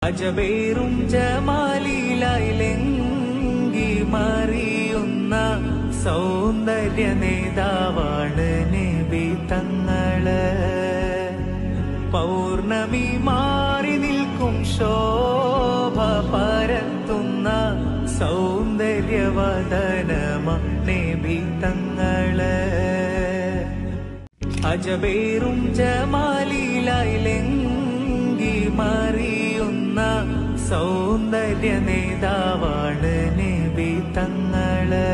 അജബേറും ജമാലിലായിലെങ്കി മറിയുന്ന സൗന്ദര്യ നേതാവാണ് നബി തങ്ങള്. പൗർണമി മാറി നിൽക്കും ശോഭ പരത്തുന്ന സൗന്ദര്യവദനമ നബി തങ്ങള്. അജബേറും ജമാലിലായിലെങ്കി മറിയുന്ന സൗന്ദര്യ നേതാവാണ് നബി തങ്ങള്.